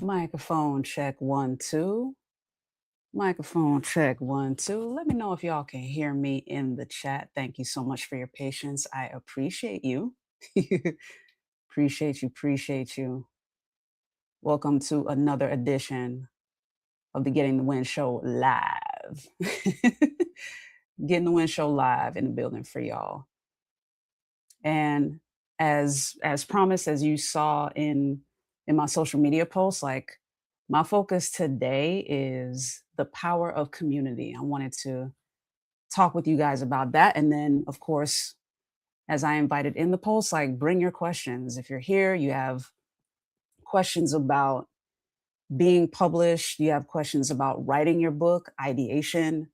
Microphone check 1 2. Microphone check 1 2. Let me know if y'all can hear me in the chat. Thank you so much for your patience. I appreciate you. Appreciate you. Appreciate you. Welcome to another edition of the Getting the Win Show live. Getting the Win Show live in the building for y'all. And as promised, as you saw in my social media posts, like my focus today is the power of community. I wanted to talk with you guys about that. And then, of course, as I invited in the post, like bring your questions. If you're here, you have questions about being published, you have questions about writing your book, ideation.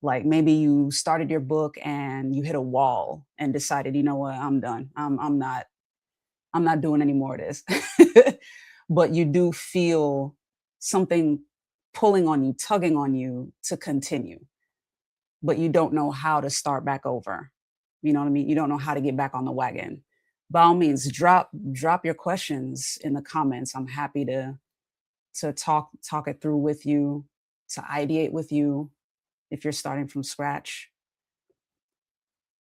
Like maybe you started your book and you hit a wall and decided, you know what, I'm done. I'm not doing any more of this. But you do feel something pulling on you, tugging on you to continue. But you don't know how to start back over. You know what I mean? You don't know how to get back on the wagon. By all means, drop your questions in the comments. I'm happy to talk it through with you, to ideate with you if you're starting from scratch.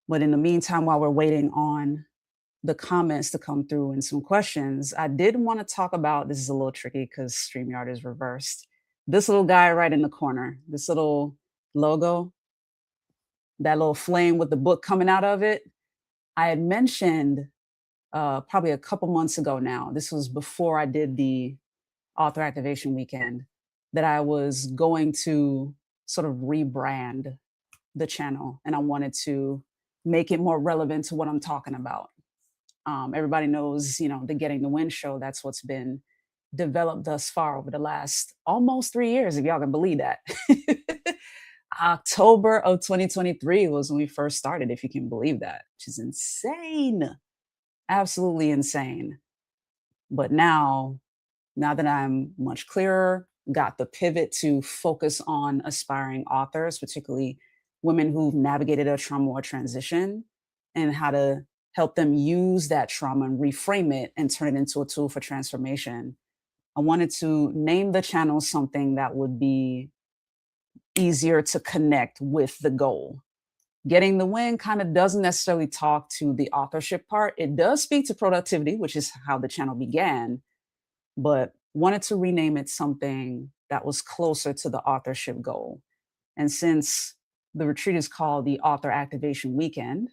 But in the meantime, while we're waiting on the comments to come through and some questions, I did want to talk about, this is a little tricky because StreamYard is reversed. This little guy right in the corner, this little logo, that little flame with the book coming out of it. I had mentioned probably a couple months ago now, this was before I did the author activation weekend, that I was going to sort of rebrand the channel and I wanted to make it more relevant to what I'm talking about. Everybody knows, the Getting the Win show. That's what's been developed thus far over the last almost 3 years, if y'all can believe that. October of 2023 was when we first started, if you can believe that, which is insane. Absolutely insane. But now that I'm much clearer, got the pivot to focus on aspiring authors, particularly women who've navigated a trauma or transition, and how to help them use that trauma and reframe it and turn it into a tool for transformation. I wanted to name the channel something that would be easier to connect with the goal. Getting the Win kind of doesn't necessarily talk to the authorship part. It does speak to productivity, which is how the channel began, but wanted to rename it something that was closer to the authorship goal. And since the retreat is called the Author Activation Weekend,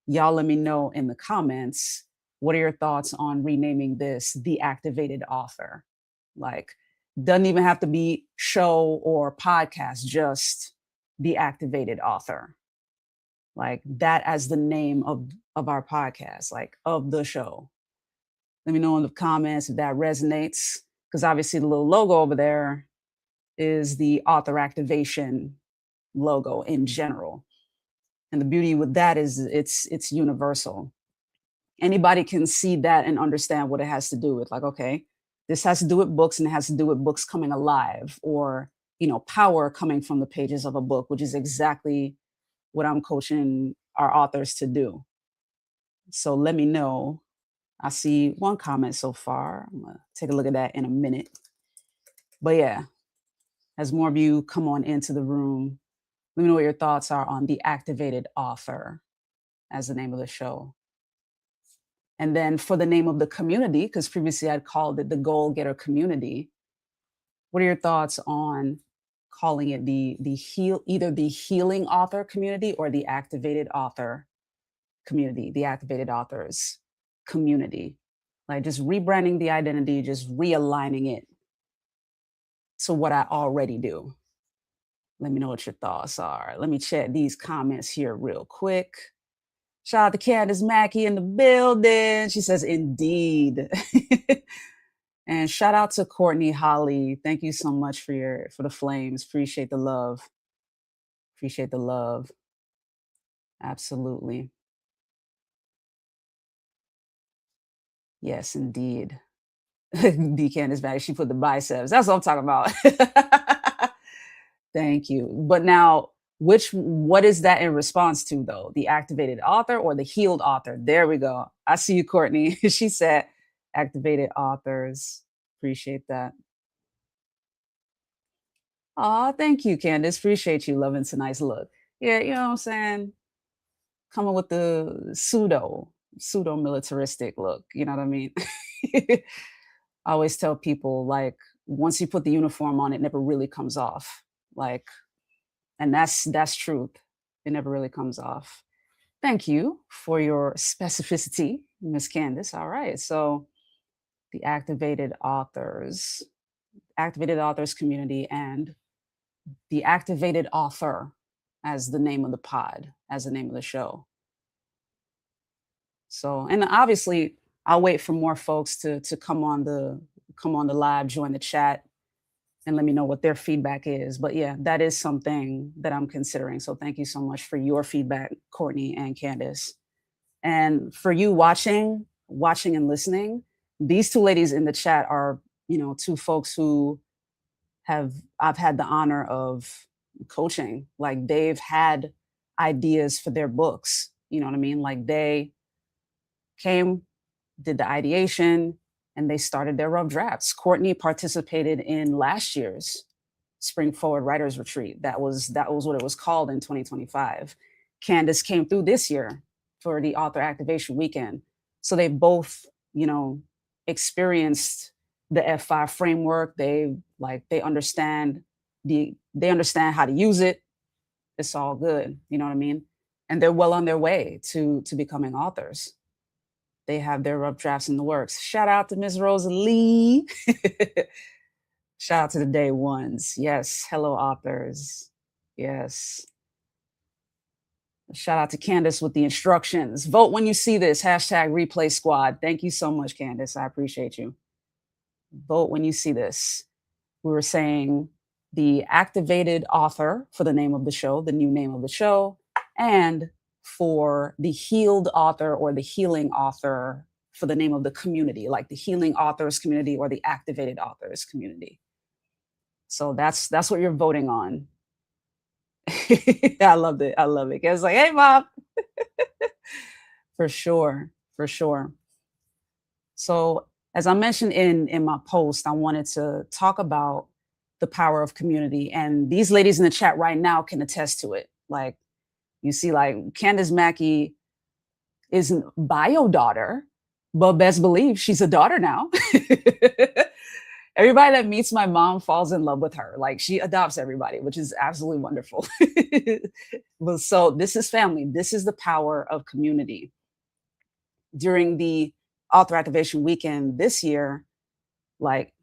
y'all let me know in the comments, what are your thoughts on renaming this the Activated Author? Like, doesn't even have to be show or podcast, just the Activated Author. Like that as the name of our podcast, like of the show. Let me know in the comments if that resonates, because obviously the little logo over there is the author activation logo in general. And the beauty with that is it's universal. Anybody can see that and understand what it has to do with. Like, okay, this has to do with books and it has to do with books coming alive, or, power coming from the pages of a book, which is exactly what I'm coaching our authors to do. So let me know. I see one comment so far. I'm gonna take a look at that in a minute. But yeah, as more of you come on into the room, let me know what your thoughts are on the Activated Author as the name of the show. And then for the name of the community, because previously I'd called it the Goal Getter Community. What are your thoughts on calling it either the Healing Author Community or the Activated Author Community, the Activated Authors Community? Like just rebranding the identity, just realigning it to what I already do. Let me know what your thoughts are. Let me check these comments here real quick. Shout out to Candace Mackey in the building. She says, indeed. And shout out to Courtney Holly. Thank you so much for the flames. Appreciate the love. Appreciate the love. Absolutely. Yes, indeed. D. Candace Mackey, she put the biceps. That's what I'm talking about. Thank you. But now, what is that in response to, though? The Activated Author or the Healed Author? There we go. I see you, Courtney. She said Activated Authors. Appreciate that. Aw, thank you, Candace. Appreciate you loving tonight's look. Yeah, you know what I'm saying? Coming with the pseudo militaristic look. You know what I mean? I always tell people like once you put the uniform on, it never really comes off. Like, and that's truth. It never really comes off. Thank you for your specificity, Miss Candace. All right. So the activated authors community, and the activated author as the name of the pod, as the name of the show. So, and obviously, I'll wait for more folks to come on the live, join the chat, and let me know what their feedback is. But yeah, that is something that I'm considering. So thank you so much for your feedback, Courtney and Candace. And for you watching and listening, these two ladies in the chat are, two folks who have I've had the honor of coaching. Like they've had ideas for their books. You know what I mean? Like they came, did the ideation, and they started their rough drafts. Courtney participated in last year's Spring Forward Writers Retreat. That was what it was called in 2025. Candace came through this year for the Author Activation Weekend. So they both, experienced the F5 framework. They understand they understand how to use it. It's all good. You know what I mean? And they're well on their way to becoming authors. They have their rough drafts in the works. Shout out to Ms. Rosalie. Shout out to the day ones. Yes. Hello, authors. Yes. Shout out to Candace with the instructions. Vote when you see this. Hashtag replay squad. Thank you so much, Candace. I appreciate you. Vote when you see this. We were saying the activated author for the name of the show, the new name of the show, and for the healed author or the healing author for the name of the community, like the healing authors community or the activated authors community. So that's what you're voting on. I loved it. I love it. It's like, hey, Bob. For sure. For sure. So as I mentioned in my post, I wanted to talk about the power of community. And these ladies in the chat right now can attest to it. Like you see, like Candace Mackey is a bio daughter, but best believe she's a daughter now. Everybody that meets my mom falls in love with her. Like she adopts everybody, which is absolutely wonderful. Well, so this is family. This is the power of community. During the Author Activation Weekend this year, like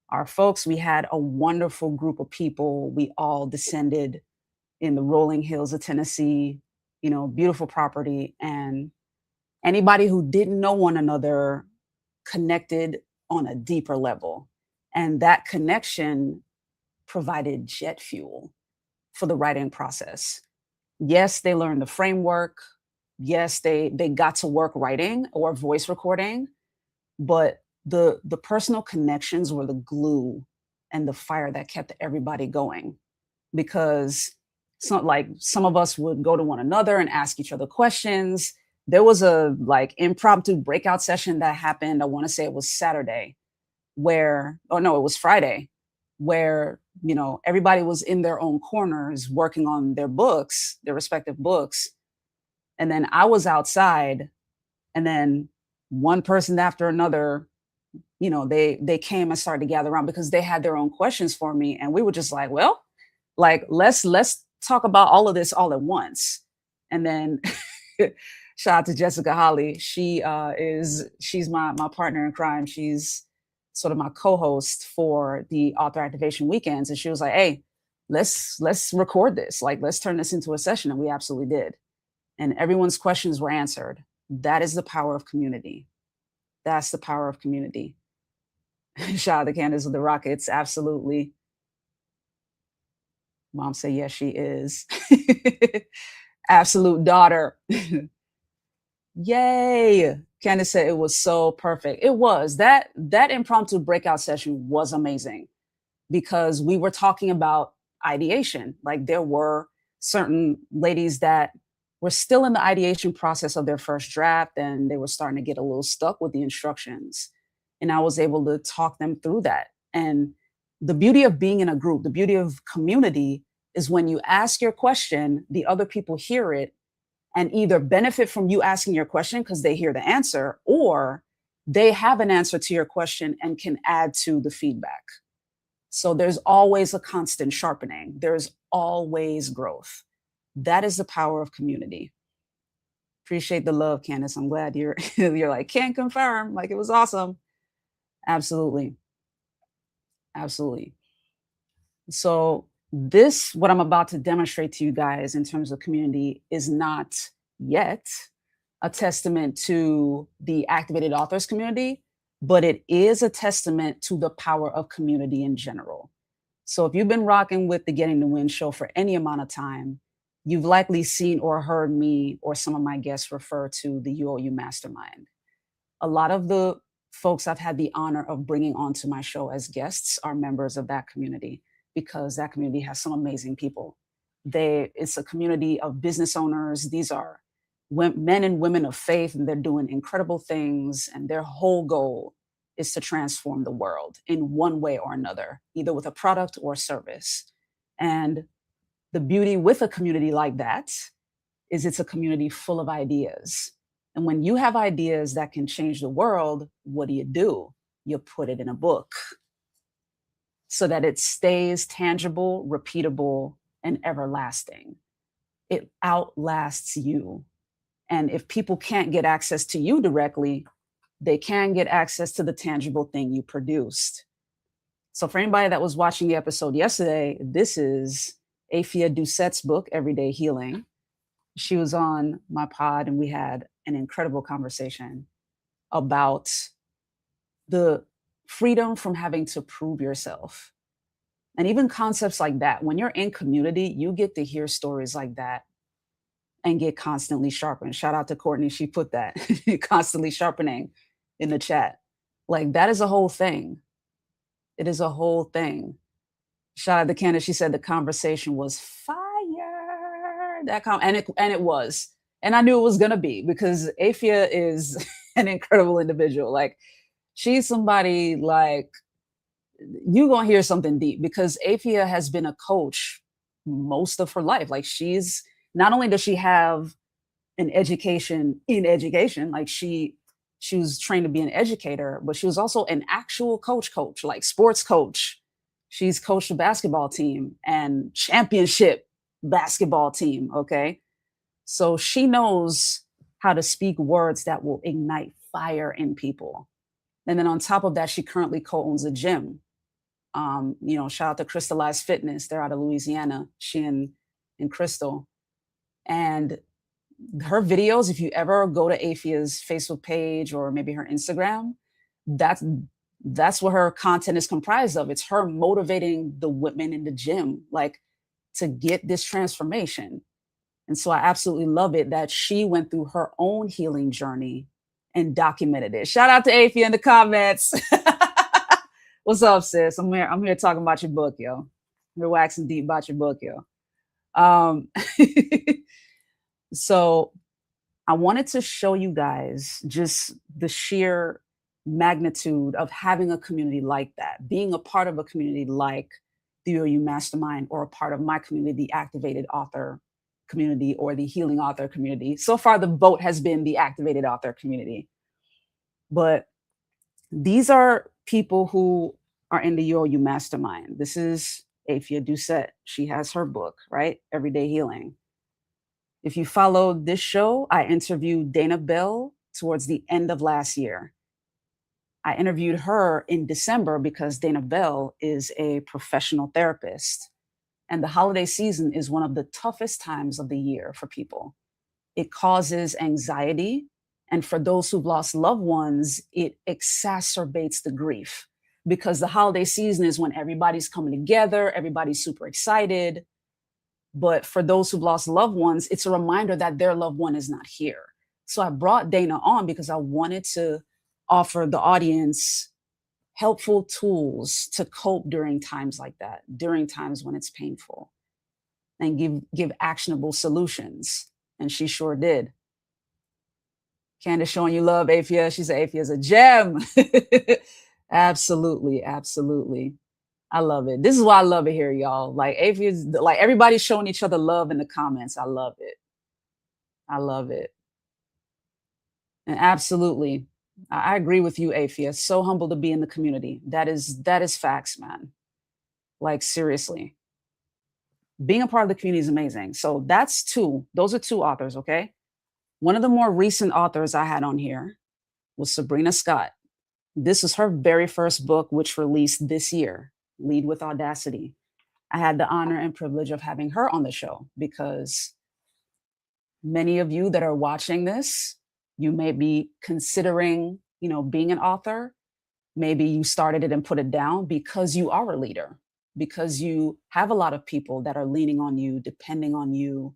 our folks, we had a wonderful group of people. We all descended in the rolling hills of Tennessee, beautiful property. And anybody who didn't know one another connected on a deeper level. And that connection provided jet fuel for the writing process. Yes, they learned the framework. Yes, they got to work writing or voice recording, but the personal connections were the glue and the fire that kept everybody going. Because some of us would go to one another and ask each other questions. There was a like impromptu breakout session that happened. I want to say it was Saturday, it was Friday, where everybody was in their own corners working on their books, their respective books. And then I was outside, and then one person after another, they came and started to gather around because they had their own questions for me. And we were just like, well, like, let's talk about all of this all at once. And then shout out to Jessica Holly. She's my partner in crime. She's sort of my co-host for the Author Activation Weekends. And she was like, hey, let's record this. Like, let's turn this into a session. And we absolutely did. And everyone's questions were answered. That is the power of community. That's the power of community. Shout out to Candace with the Rockets. Absolutely. Mom said, yes, she is. Absolute daughter. Yay. Candace said it was so perfect. It was. That impromptu breakout session was amazing because we were talking about ideation. Like there were certain ladies that were still in the ideation process of their first draft, and they were starting to get a little stuck with the instructions. And I was able to talk them through that. And The beauty of being in a group, the beauty of community is when you ask your question, the other people hear it and either benefit from you asking your question because they hear the answer, or they have an answer to your question and can add to the feedback. So there's always a constant sharpening. There's always growth. That is the power of community. Appreciate the love, Candace. I'm glad you're you're like, can't confirm. Like, it was awesome. Absolutely. Absolutely. So this, what I'm about to demonstrate to you guys in terms of community, is not yet a testament to the activated authors community, but it is a testament to the power of community in general. So if you've been rocking with the Getting the Win show for any amount of time, you've likely seen or heard me or some of my guests refer to the UOU Mastermind. A lot of the folks I've had the honor of bringing onto my show as guests are members of that community, because that community has some amazing people. It's a community of business owners. These are men and women of faith, and they're doing incredible things. And their whole goal is to transform the world in one way or another, either with a product or service. And the beauty with a community like that is it's a community full of ideas. And when you have ideas that can change the world, what do? You put it in a book so that it stays tangible, repeatable, and everlasting. It outlasts you. And if people can't get access to you directly, they can get access to the tangible thing you produced. So for anybody that was watching the episode yesterday, this is Afia Doucette's book, Everyday Healing. She was on my pod and we had an incredible conversation about the freedom from having to prove yourself. And even concepts like that, when you're in community, you get to hear stories like that and get constantly sharpened. Shout out to Courtney. She put that constantly sharpening in the chat. Like, that is a whole thing. It is a whole thing. Shout out to Candace. She said the conversation was fire. And it was. And I knew it was going to be, because Afia is an incredible individual. Like, she's somebody, like, you're going to hear something deep, because Afia has been a coach most of her life. Like, she's, not only does she have an education in education, like she was trained to be an educator, but she was also an actual coach, like sports coach. She's coached a basketball team and championship basketball team. Okay. So she knows how to speak words that will ignite fire in people. And then on top of that, she currently co-owns a gym. Shout out to Crystallized Fitness. They're out of Louisiana. She and Crystal. And her videos, if you ever go to Afia's Facebook page or maybe her Instagram, that's what her content is comprised of. It's her motivating the women in the gym, like, to get this transformation. And so I absolutely love it that she went through her own healing journey and documented it. Shout out to Afia in the comments. What's up, sis? I'm here talking about your book, yo. We're waxing deep about your book, yo. So I wanted to show you guys just the sheer magnitude of having a community like that, being a part of a community like the UOU Mastermind, or a part of my community, the Activated Author community, or the Healing Author community. So far, the vote has been the Activated Author community. But these are people who are in the UOU Mastermind. This is Afia Doucette. She has her book, right? Everyday Healing. If you followed this show, I interviewed Dana Bell towards the end of last year. I interviewed her in December because Dana Bell is a professional therapist. And the holiday season is one of the toughest times of the year for people. It causes anxiety. And for those who've lost loved ones, it exacerbates the grief, because the holiday season is when everybody's coming together, everybody's super excited. But for those who've lost loved ones, it's a reminder that their loved one is not here. So I brought Dana on because I wanted to offer the audience helpful tools to cope during times like that, during times when it's painful, and give actionable solutions. And she sure did. Candace showing you love, Afia. She said Afia is a gem. Absolutely, absolutely. I love it. This is why I love it here, y'all. Like atheists, like everybody's showing each other love in the comments. I love it. I love it. And absolutely. I agree with you, atheist. So humble to be in the community. That is facts, man. Like seriously. Being a part of the community is amazing. So that's two. Those are two authors, okay? One of the more recent authors I had on here was Sabrina Scott. This was her very first book, which released this year, Lead with Audacity. I had the honor and privilege of having her on the show because many of you that are watching this, you may be considering, being an author. Maybe you started it and put it down because you are a leader, because you have a lot of people that are leaning on you, depending on you,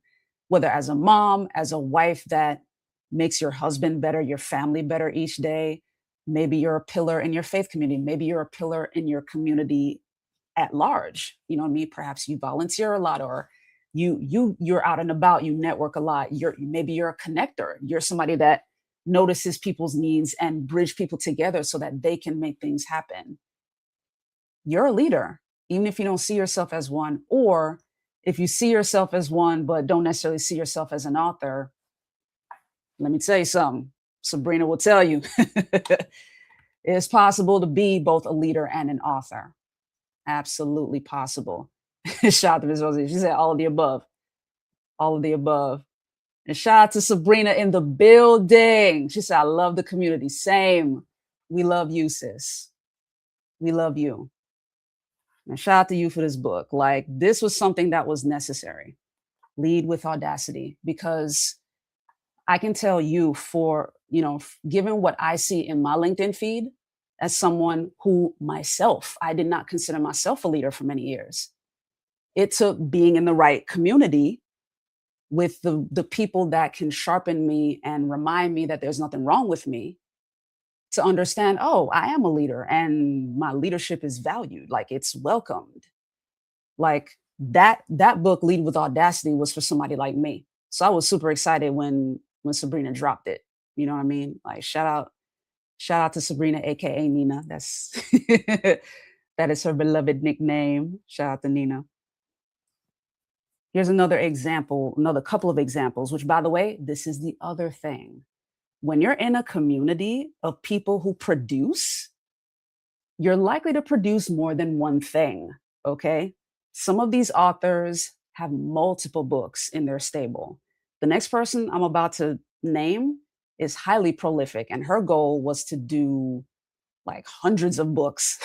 whether as a mom, as a wife that makes your husband better, your family better each day. Maybe you're a pillar in your faith community. Maybe you're a pillar in your community at large. You know what I mean? Perhaps you volunteer a lot, or you're out and about, you network a lot. Maybe you're a connector. You're somebody that notices people's needs and bridge people together so that they can make things happen. You're a leader, even if you don't see yourself as one, or if you see yourself as one but don't necessarily see yourself as an author. Let me tell you something. Sabrina will tell you. It's possible to be both a leader and an author. Absolutely possible. Shout out to Ms. Rosie. She said all of the above. All of the above. And shout out to Sabrina in the building. She said, I love the community. Same. We love you, sis. We love you. And shout out to you for this book. Like, this was something that was necessary. Lead with audacity, because I can tell you given what I see in my LinkedIn feed, as someone who myself, I did not consider myself a leader for many years. It took being in the right community with the people that can sharpen me and remind me that there's nothing wrong with me to understand, oh, I am a leader and my leadership is valued, like it's welcomed. Like that book, Lead with Audacity, was for somebody like me. So I was super excited when Sabrina dropped it. You know what I mean? Like shout out to Sabrina, aka Nina. That's that is her beloved nickname. Shout out to Nina. Here's another example, another couple of examples, which, by the way, this is the other thing. When you're in a community of people who produce, you're likely to produce more than one thing. Okay. Some of these authors have multiple books in their stable. The next person I'm about to name is highly prolific, and her goal was to do like hundreds of books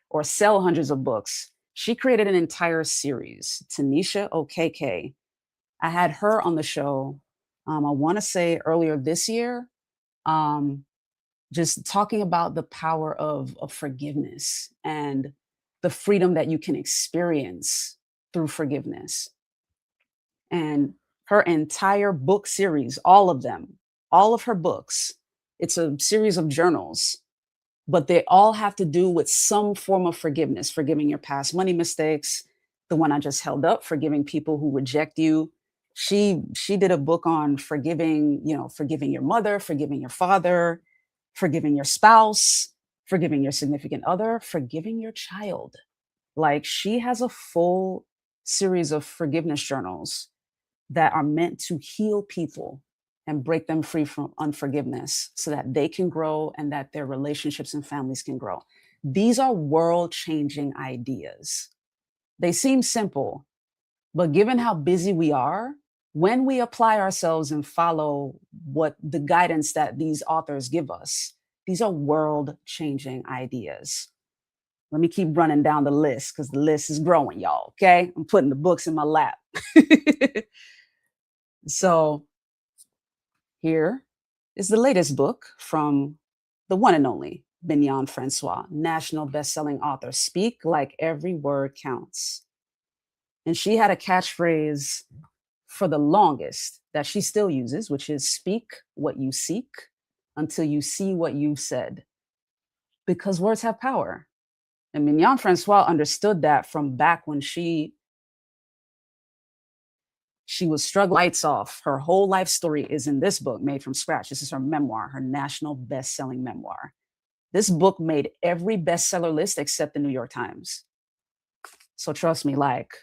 or sell hundreds of books. She created an entire series, Tanisha OKK. I had her on the show, I want to say earlier this year, um, just talking about the power of forgiveness and the freedom that you can experience through forgiveness. And her entire book series, all of them, all of her books, it's a series of journals, but they all have to do with some form of forgiveness, forgiving your past money mistakes. The one I just held up, forgiving people who reject you. She did a book on forgiving, forgiving your mother, forgiving your father, forgiving your spouse, forgiving your significant other, forgiving your child. Like, she has a full series of forgiveness journals that are meant to heal people and break them free from unforgiveness so that they can grow and that their relationships and families can grow. These are world changing ideas. They seem simple, but given how busy we are, when we apply ourselves and follow what the guidance that these authors give us, these are world changing ideas. Let me keep running down the list because the list is growing, y'all. Okay. I'm putting the books in my lap. So, here is the latest book from the one and only Mignon Francois, national best-selling author. Speak like every word counts. And she had a catchphrase for the longest that she still uses, which is speak what you seek until you see what you've said. Because words have power. And Mignon Francois understood that from back when she was struggling lights off. Her whole life story is in this book, Made from Scratch. This is her memoir, her national best-selling memoir. This book made every bestseller list except the New York Times. So trust me, like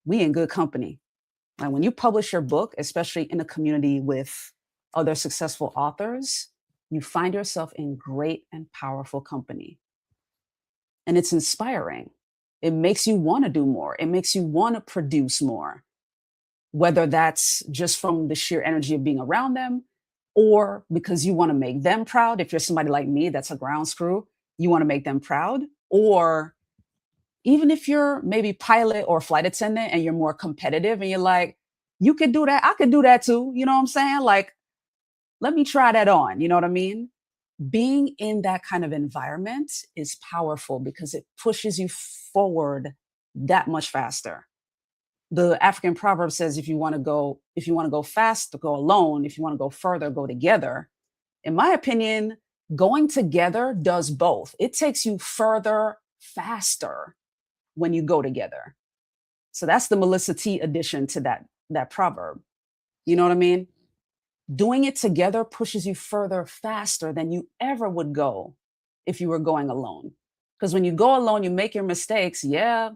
we in good company. Like when you publish your book, especially in a community with other successful authors, you find yourself in great and powerful company. And it's inspiring. It makes you want to do more. It makes you want to produce more, whether that's just from the sheer energy of being around them or because you want to make them proud. If you're somebody like me that's a ground screw, you want to make them proud. Or even if you're maybe pilot or flight attendant and you're more competitive and you're like, you could do that. I could do that too. You know what I'm saying? Like, let me try that on. You know what I mean? Being in that kind of environment is powerful because it pushes you forward that much faster. The African proverb says if you want to go fast, go alone. If you want to go further, go together. In my opinion, going together does both. It takes you further faster when you go together. So that's the Melissa T addition to that proverb. You know what I mean? Doing it together pushes you further faster than you ever would go if you were going alone. Because when you go alone, you make your mistakes. Yeah,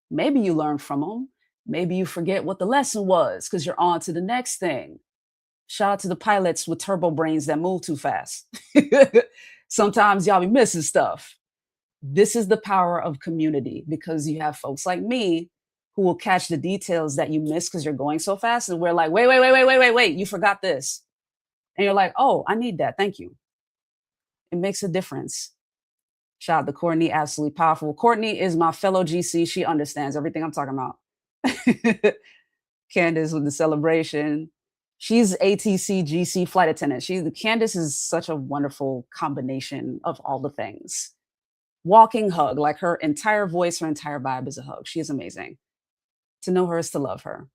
maybe you learn from them. Maybe you forget what the lesson was because you're on to the next thing. Shout out to the pilots with turbo brains that move too fast. Sometimes y'all be missing stuff. This is the power of community because you have folks like me who will catch the details that you miss because you're going so fast. And we're like, wait, you forgot this. And you're like, oh, I need that. Thank you. It makes a difference. Shout out to Courtney, absolutely powerful. Courtney is my fellow GC. She understands everything I'm talking about. Candace with the celebration. She's ATC GC flight attendant. Candace is such a wonderful combination of all the things. Walking hug, like her entire voice, her entire vibe is a hug. She is amazing. To know her is to love her.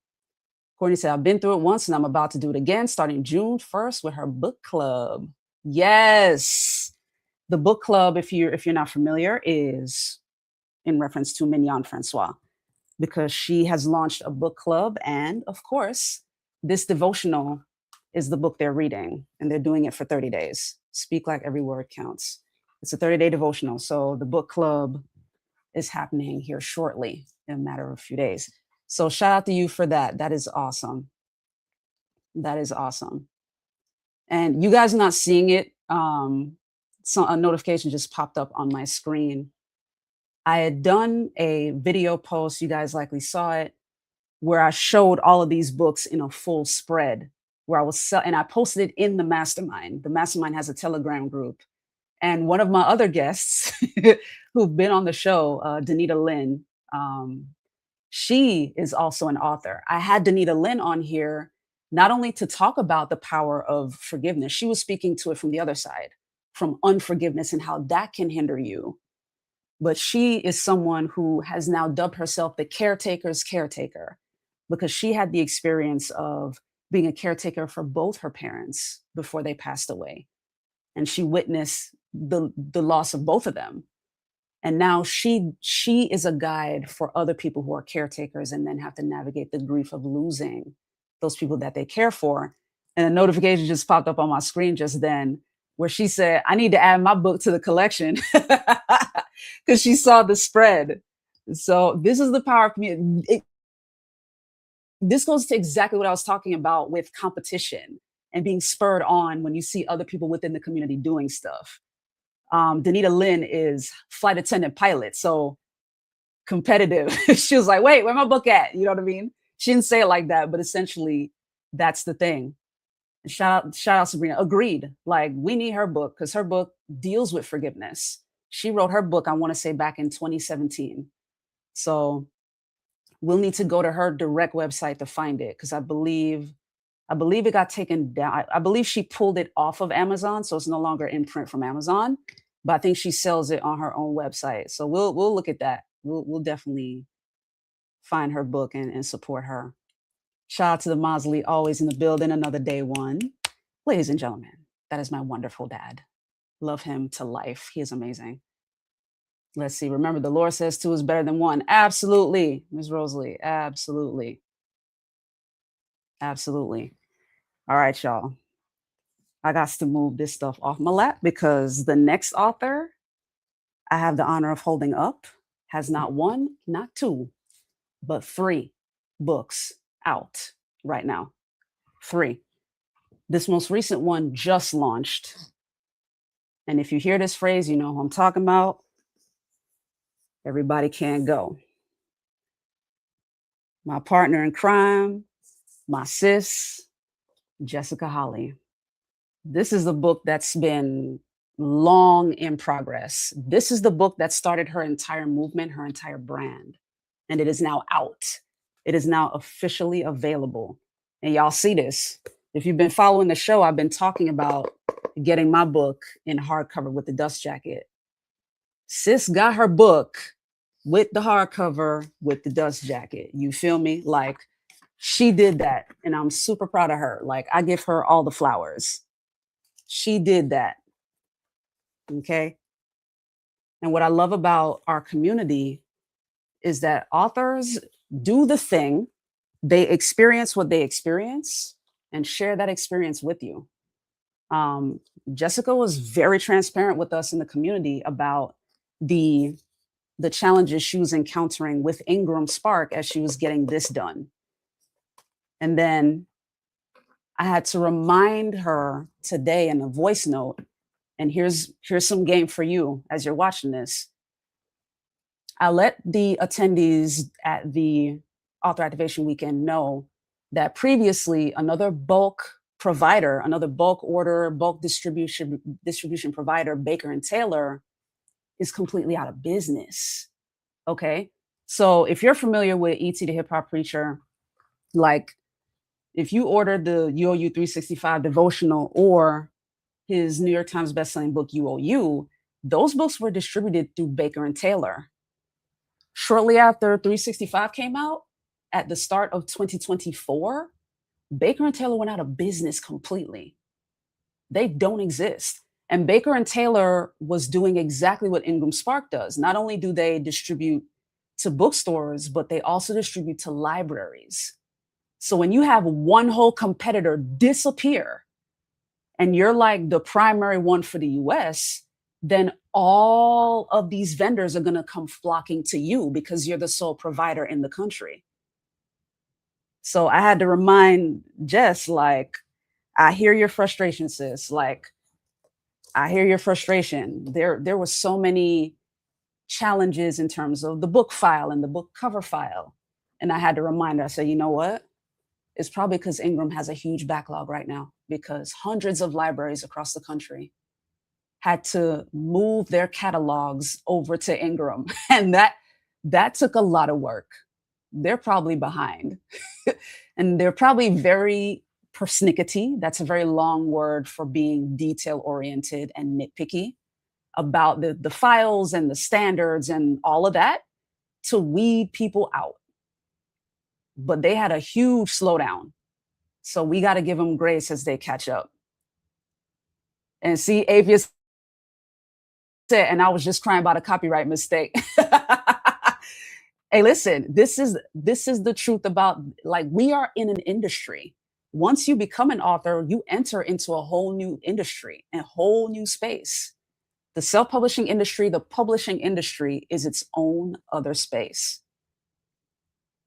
Courtney said, I've been through it once and I'm about to do it again starting June 1st with her book club. Yes. The book club, if you're not familiar, is in reference to Mignon Francois because she has launched a book club. And of course, this devotional is the book they're reading and they're doing it for 30 days. Speak like every word counts. It's a 30-day devotional. So the book club is happening here shortly in a matter of a few days. So shout out to you for that. That is awesome. That is awesome. And you guys not seeing it. So a notification just popped up on my screen. I had done a video post, you guys likely saw it, where I showed all of these books in a full spread where and I posted it in the Mastermind. The Mastermind has a Telegram group. And one of my other guests who've been on the show, Danita Lynn, she is also an author. I had Danita Lynn on here not only to talk about the power of forgiveness, she was speaking to it from the other side, from unforgiveness and how that can hinder you. But she is someone who has now dubbed herself the caretaker's caretaker because she had the experience of being a caretaker for both her parents before they passed away. And she witnessed the loss of both of them. And now she is a guide for other people who are caretakers and then have to navigate the grief of losing those people that they care for. And a notification just popped up on my screen just then where she said, I need to add my book to the collection because she saw the spread. So this is the power of community. This goes to exactly what I was talking about with competition and being spurred on when you see other people within the community doing stuff. Danita Lynn is flight attendant pilot, so competitive. She was like, wait, where my book at? You know what I mean? She didn't say it like that, but essentially that's the thing. Shout out Sabrina. Agreed. Like we need her book because her book deals with forgiveness. She wrote her book, I want to say back in 2017. So we'll need to go to her direct website to find it because I believe it got taken down. I believe she pulled it off of Amazon, so it's no longer in print from Amazon. But I think she sells it on her own website. So we'll look at that. We'll definitely find her book and support her. Shout out to the Mosley, always in the building. Another day one. Ladies and gentlemen, that is my wonderful dad. Love him to life. He is amazing. Let's see. Remember, the Lord says two is better than one. Absolutely, Ms. Rosalie. Absolutely. Absolutely. All right, y'all. I got to move this stuff off my lap because the next author I have the honor of holding up has not one, not two, but three books out right now. Three. This most recent one just launched. And if you hear this phrase, you know who I'm talking about. Everybody Can't Go. My partner in crime, my sis, Jessica Holly. This is the book that's been long in progress. This is the book that started her entire movement, her entire brand. And it is now out. It is now officially available. And y'all see this. If you've been following the show, I've been talking about getting my book in hardcover with the dust jacket. Sis got her book with the hardcover with the dust jacket. You feel me? Like, she did that. And I'm super proud of her. Like, I give her all the flowers. She did that. Okay. And what I love about our community is that authors do the thing, they experience what they experience and share that experience with you. Jessica was very transparent with us in the community about the challenges she was encountering with Ingram Spark as she was getting this done. And then I had to remind her today in a voice note, and here's some game for you as you're watching this. I let the attendees at the Author Activation Weekend know that previously another bulk provider, another bulk order, bulk distribution provider, Baker and Taylor, is completely out of business. Okay. So if you're familiar with E.T. the Hip Hop Preacher, like if you ordered the UOU 365 devotional or his New York Times bestselling book, UOU, those books were distributed through Baker and Taylor. Shortly after 365 came out, at the start of 2024, Baker and Taylor went out of business completely. They don't exist. And Baker and Taylor was doing exactly what Ingram Spark does. Not only do they distribute to bookstores, but they also distribute to libraries. So when you have one whole competitor disappear and you're like the primary one for the US, then all of these vendors are going to come flocking to you because you're the sole provider in the country. So I had to remind Jess, like, I hear your frustration, sis. Like, I hear your frustration. There were so many challenges in terms of the book file and the book cover file. And I had to remind her, I said, you know what? It's probably because Ingram has a huge backlog right now because hundreds of libraries across the country had to move their catalogs over to Ingram. And that took a lot of work. They're probably behind. And they're probably very persnickety. That's a very long word for being detail oriented and nitpicky about the files and the standards and all of that to weed people out. But they had a huge slowdown. So we got to give them grace as they catch up. And see, Avius said, and I was just crying about a copyright mistake. Hey, listen, this is the truth about, like, we are in an industry. Once you become an author, you enter into a whole new industry, a whole new space. The self-publishing industry, the publishing industry is its own other space.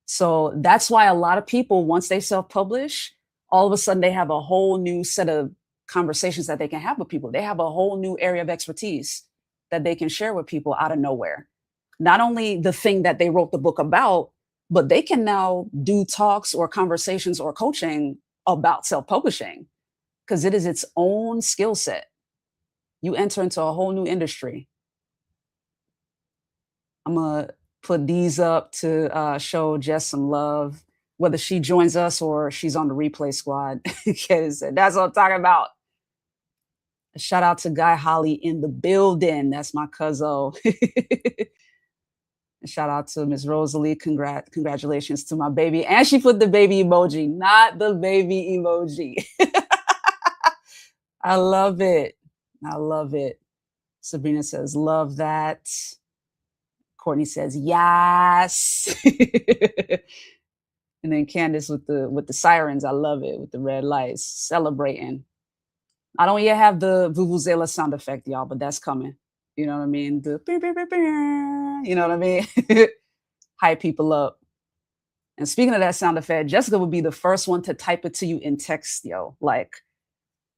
So that's why a lot of people, once they self-publish, all of a sudden they have a whole new set of conversations that they can have with people. They have a whole new area of expertise that they can share with people out of nowhere. Not only the thing that they wrote the book about, but they can now do talks or conversations or coaching about self-publishing because it is its own skill set. You enter into a whole new industry. I'm going to put these up to show Jess some love, whether she joins us or she's on the replay squad, because that's what I'm talking about. A shout out to Guy Holly in the building. That's my cousin. Shout out to Miss Rosalie. Congratulations to my baby. And she put the baby emoji, not the baby emoji. I love it. I love it. Sabrina says, love that. Courtney says, yes. And then Candace with the sirens. I love it, with the red lights, celebrating. I don't yet have the Vuvuzela sound effect, y'all, but that's coming. You know what I mean? The You know what I mean? Hype people up. And speaking of that sound effect, Jessica would be the first one to type it to you in text, yo. Like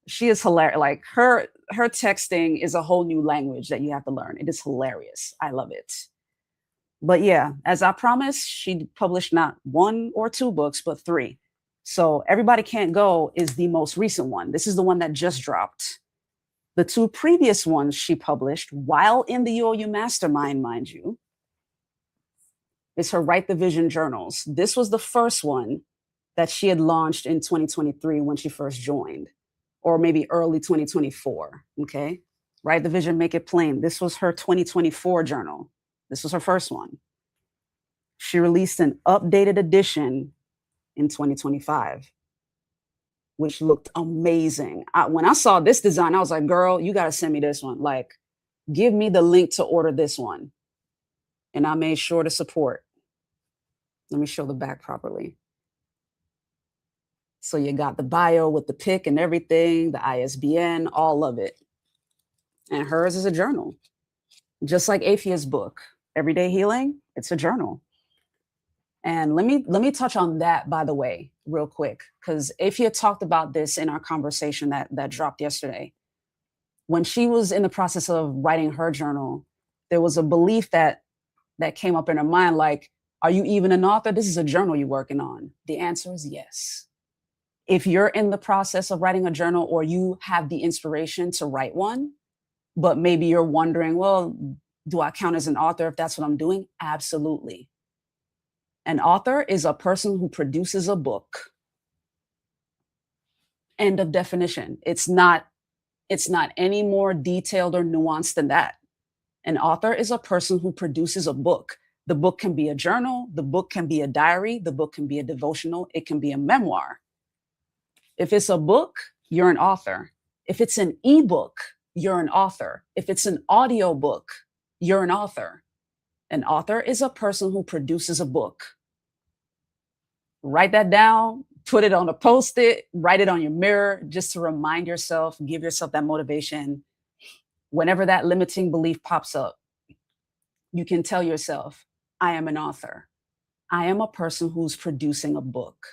she is hilarious. Like her texting is a whole new language that you have to learn. It is hilarious. I love it. But yeah, as I promised, she published not one or two books, but three. So Everybody Can't Go is the most recent one. This is the one that just dropped. The two previous ones she published while in the UOU Mastermind, mind you, is her Write the Vision journals. This was the first one that she had launched in 2023 when she first joined, or maybe early 2024. Okay. Write the Vision, Make It Plain. This was her 2024 journal. This was her first one. She released an updated edition in 2025, which looked amazing. When I saw this design, I was like, girl, you got to send me this one. Like, give me the link to order this one. And I made sure to support. Let me show the back properly. So you got the bio with the pic and everything, the ISBN, all of it. And hers is a journal, just like Afia's book, Everyday Healing. It's a journal. And let me touch on that, by the way, real quick, because Afia talked about this in our conversation that dropped yesterday. When she was in the process of writing her journal, there was a belief that came up in her mind, like, are you even an author? This is a journal you're working on. The answer is yes. If you're in the process of writing a journal or you have the inspiration to write one, but maybe you're wondering, well, do I count as an author if that's what I'm doing? Absolutely. An author is a person who produces a book. End of definition. It's not any more detailed or nuanced than that. An author is a person who produces a book. The book can be a journal, the book can be a diary, the book can be a devotional, it can be a memoir. If it's a book, you're an author. If it's an ebook, you're an author. If it's an audio book, you're an author. An author is a person who produces a book. Write that down, put it on a post-it, write it on your mirror, just to remind yourself, give yourself that motivation. Whenever that limiting belief pops up, you can tell yourself, I am an author. I am a person who's producing a book.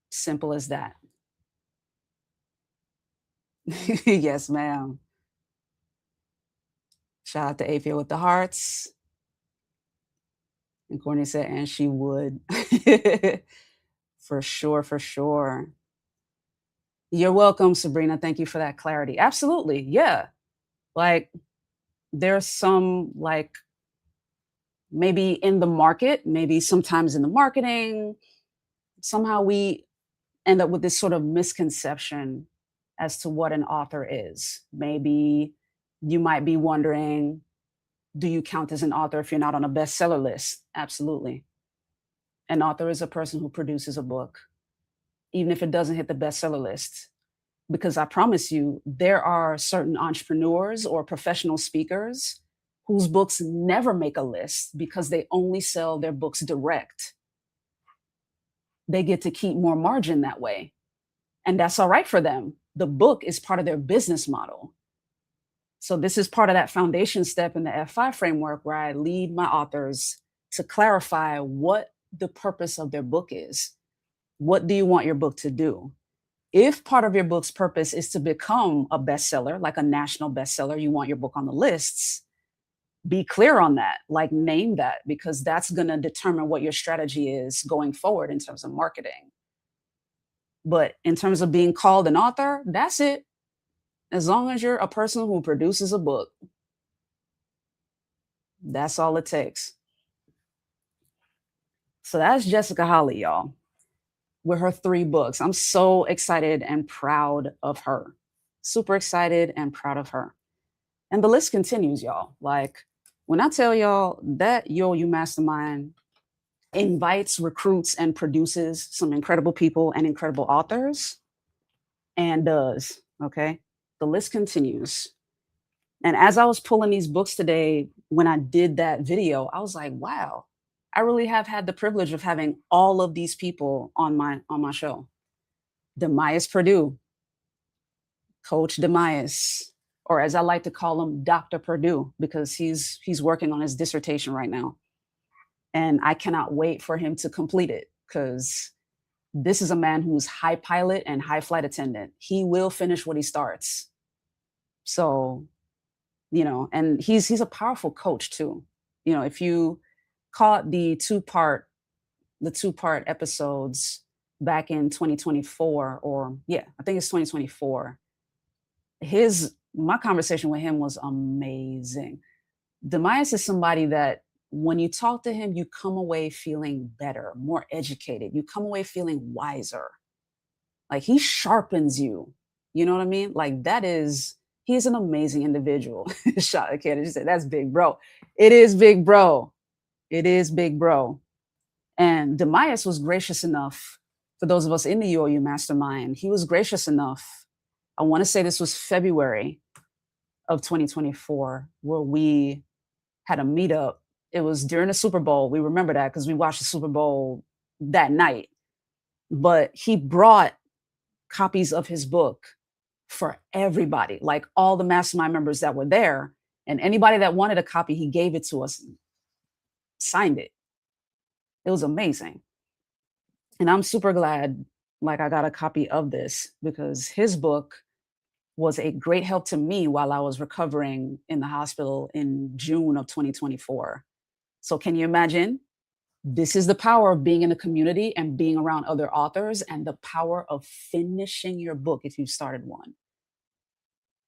Simple as that. Yes, ma'am. Shout out to Afia with the hearts. And Courtney said, and she would. For sure, for sure. You're welcome, Sabrina. Thank you for that clarity. Absolutely. Yeah. Like there's some like maybe in the market, maybe sometimes in the marketing, somehow we end up with this sort of misconception as to what an author is. Maybe you might be wondering, do you count as an author if you're not on a bestseller list? Absolutely. An author is a person who produces a book, even if it doesn't hit the bestseller list. Because I promise you, there are certain entrepreneurs or professional speakers whose books never make a list because they only sell their books direct. They get to keep more margin that way. And that's all right for them. The book is part of their business model. So this is part of that foundation step in the F5 framework where I lead my authors to clarify what the purpose of their book is. What do you want your book to do? If part of your book's purpose is to become a bestseller, like a national bestseller, you want your book on the lists, be clear on that, like name that, because that's going to determine what your strategy is going forward in terms of marketing. But in terms of being called an author, that's it. As long as you're a person who produces a book, that's all it takes. So that's Jessica Holly, y'all, with her 3 books. I'm so excited and proud of her. Super excited and proud of her. And the list continues, y'all. Like when I tell y'all that UOU Mastermind invites, recruits, and produces some incredible people and incredible authors, and does, okay? The list continues. And as I was pulling these books today, when I did that video, I was like, wow, I really have had the privilege of having all of these people on my show. Demias Purdue, Coach Demias, or as I like to call him, Dr. Purdue, because he's working on his dissertation right now. And I cannot wait for him to complete it because this is a man who's high pilot and high flight attendant. He will finish what he starts. So, and he's a powerful coach too. If you caught the two part episodes back in 2024, or yeah, I think it's 2024, his my conversation with him was amazing. Demias is somebody that when you talk to him, you come away feeling better, more educated. You come away feeling wiser. Like he sharpens you. You know what I mean? Like he's an amazing individual. Shot a kid and she said, "That's big, bro." It is big, bro. It is big, bro. And Demias was gracious enough, for those of us in the UOU Mastermind, he was gracious enough. I want to say this was February of 2024, where we had a meetup. It was during the Super Bowl. We remember that because we watched the Super Bowl that night. But he brought copies of his book for everybody, like all the mastermind members that were there. And anybody that wanted a copy, he gave it to us, signed it. It was amazing. And I'm super glad like I got a copy of this because his book was a great help to me while I was recovering in the hospital in June of 2024. So can you imagine? This is the power of being in a community and being around other authors and the power of finishing your book if you've started one.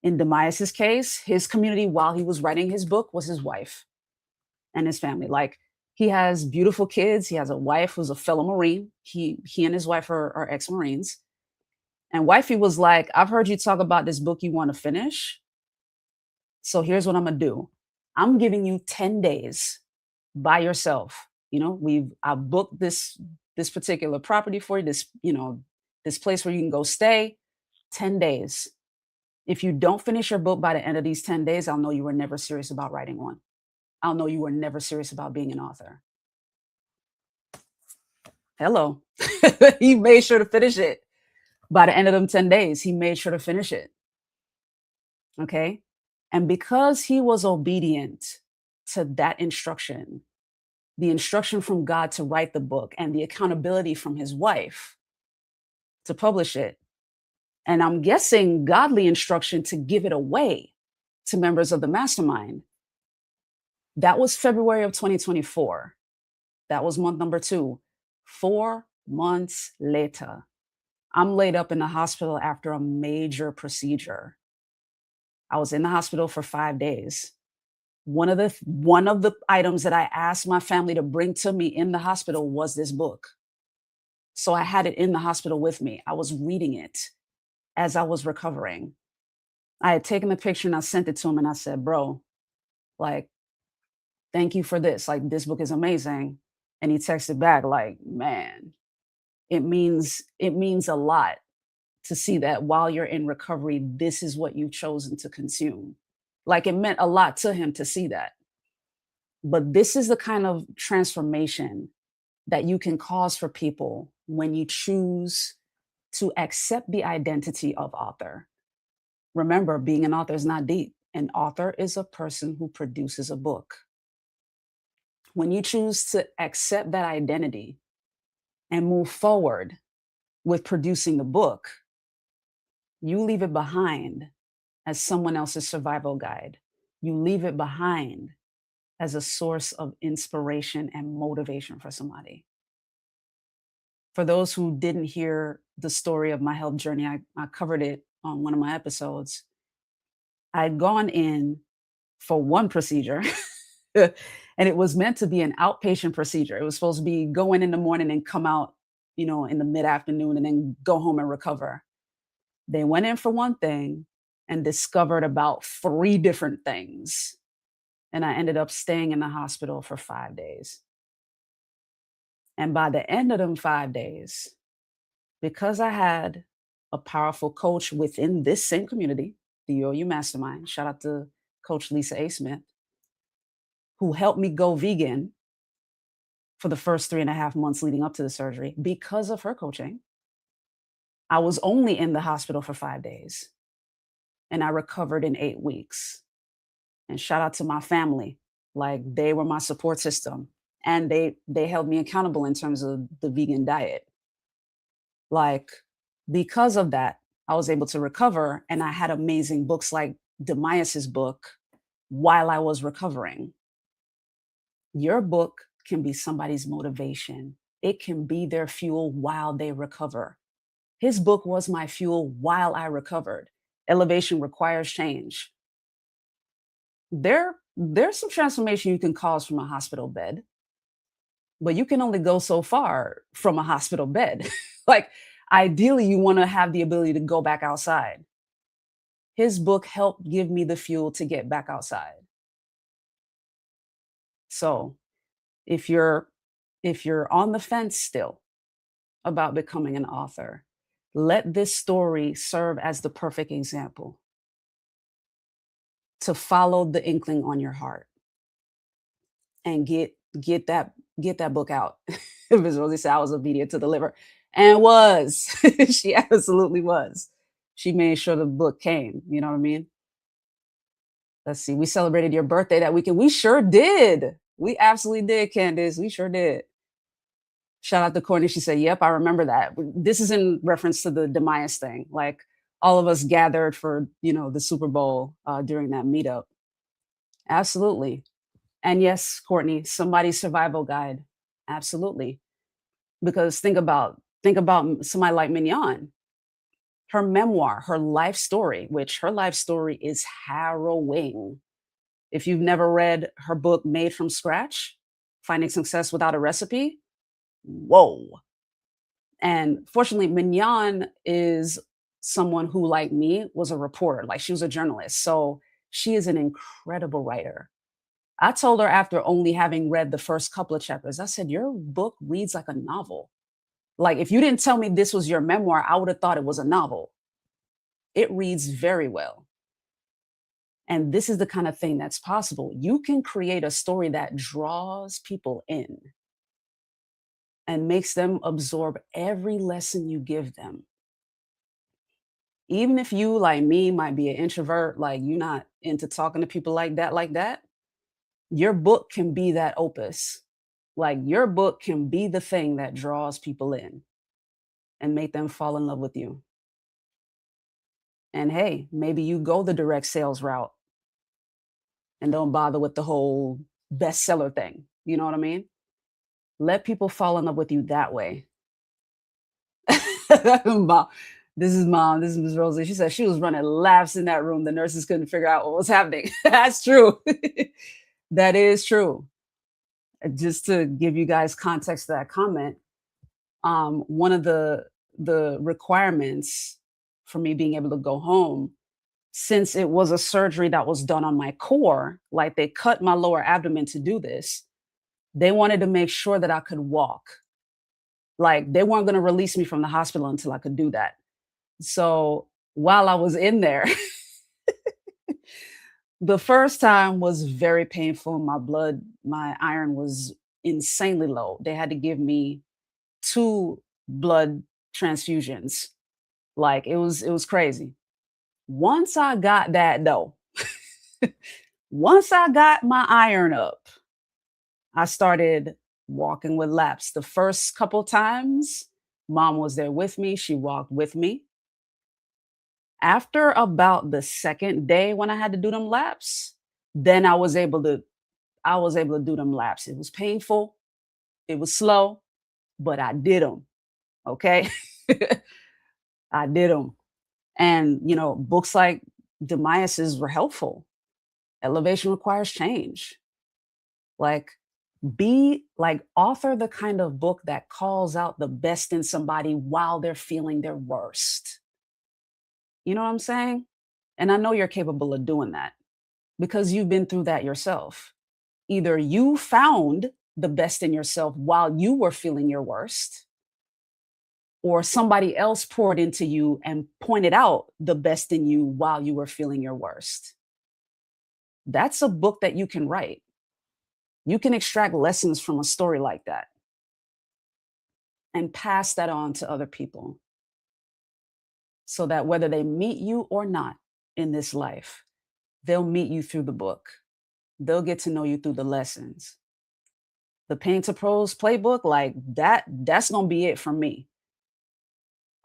In Demias's case, his community while he was writing his book was his wife and his family. Like he has beautiful kids. He has a wife who's a fellow Marine. He and his wife are ex-Marines. And wifey was like, "I've heard you talk about this book you want to finish. So here's what I'm going to do. I'm giving you 10 days by yourself. I booked this particular property for you, this place where you can go stay, 10 days. If you don't finish your book by the end of these 10 days, I'll know you were never serious about writing one. I'll know you were never serious about being an author." Hello. He made sure to finish it. By the end of them 10 days, he made sure to finish it. Okay. And because he was obedient to that instruction, the instruction from God to write the book and the accountability from his wife to publish it, and I'm guessing godly instruction to give it away to members of the mastermind. That was February of 2024. That was month number 2. 4 months later, I'm laid up in the hospital after a major procedure. I was in the hospital for 5 days. One of the items that I asked my family to bring to me in the hospital was this book. So I had it in the hospital with me. I was reading it as I was recovering. I had taken the picture and I sent it to him and I said, "Bro, like, thank you for this. Like, this book is amazing." And he texted back like, "Man, it means a lot to see that while you're in recovery, this is what you've chosen to consume." Like it meant a lot to him to see that. But this is the kind of transformation that you can cause for people when you choose to accept the identity of author. Remember, being an author is not deep. An author is a person who produces a book. When you choose to accept that identity and move forward with producing the book, you leave it behind as someone else's survival guide. You leave it behind as a source of inspiration and motivation for somebody. For those who didn't hear the story of my health journey, I covered it on one of my episodes. I'd gone in for one procedure and it was meant to be an outpatient procedure. It was supposed to be go in the morning and come out, in the mid-afternoon and then go home and recover. They went in for one thing and discovered about 3 different things. And I ended up staying in the hospital for 5 days. And by the end of them 5 days, because I had a powerful coach within this same community, the UOU Mastermind, shout out to Coach Lisa A. Smith, who helped me go vegan for the first 3.5 months leading up to the surgery. Because of her coaching, I was only in the hospital for 5 days. and I recovered in 8 weeks. And shout out to my family. Like they were my support system and they held me accountable in terms of the vegan diet. Like because of that, I was able to recover and I had amazing books like Demias's book while I was recovering. Your book can be somebody's motivation. It can be their fuel while they recover. His book was my fuel while I recovered. Elevation requires change. There's some transformation you can cause from a hospital bed, but you can only go so far from a hospital bed. Like ideally you want to have the ability to go back outside. His book helped give me the fuel to get back outside. So, if you're on the fence still about becoming an author, let this story serve as the perfect example to follow the inkling on your heart and get that book out. Ms. Rosie said I was obedient to the liver and was. She absolutely was. She made sure the book came. You know what I mean? Let's see. We celebrated your birthday that weekend. We sure did. We absolutely did, Candace. We sure did. Shout out to Courtney. She said, "Yep, I remember that." This is in reference to the Demias thing. Like all of us gathered for the Super Bowl during that meetup. Absolutely. And yes, Courtney, somebody's survival guide. Absolutely. Because think about somebody like Mignon, her memoir, her life story, which her life story is harrowing. If you've never read her book, Made from Scratch, Finding Success Without a Recipe, whoa. And fortunately, Mignon is someone who, like me, was a reporter, like she was a journalist. So she is an incredible writer. I told her after only having read the first couple of chapters, I said, "Your book reads like a novel. Like, if you didn't tell me this was your memoir, I would have thought it was a novel. It reads very well." And this is the kind of thing that's possible. You can create a story that draws people in and makes them absorb every lesson you give them. Even if you, like me, might be an introvert, like you're not into talking to people like that, your book can be that opus. Like your book can be the thing that draws people in and make them fall in love with you. And hey, maybe you go the direct sales route and don't bother with the whole bestseller thing. You know what I mean? Let people fall in love with you that way. Mom, this is mom. This is Miss Rosie. She said she was running laps in that room. The nurses couldn't figure out what was happening. That's true. That is true. Just to give you guys context to that comment, one of the requirements for me being able to go home, since it was a surgery that was done on my core, like they cut my lower abdomen to do this, they wanted to make sure that I could walk. Like they weren't going to release me from the hospital until I could do that. So while I was in there, the first time was very painful. My iron was insanely low. They had to give me two blood transfusions. Like it was crazy. Once I got that though, once I got my iron up, I started walking with laps. The first couple times, mom was there with me. She walked with me. After about the second day when I had to do them laps, then I was able to do them laps. It was painful, it was slow, but I did them. Okay. I did them. And books like Demias's were helpful. Elevation requires change. Like be like author the kind of book that calls out the best in somebody while they're feeling their worst. You know what I'm saying? And I know you're capable of doing that because you've been through that yourself. Either you found the best in yourself while you were feeling your worst, or somebody else poured into you and pointed out the best in you while you were feeling your worst. That's a book that you can write. You can extract lessons from a story like that and pass that on to other people so that whether they meet you or not, in this life. They'll meet you through the book. They'll get to know you through the lessons. The Pain to Pros playbook, like that's gonna be it for me.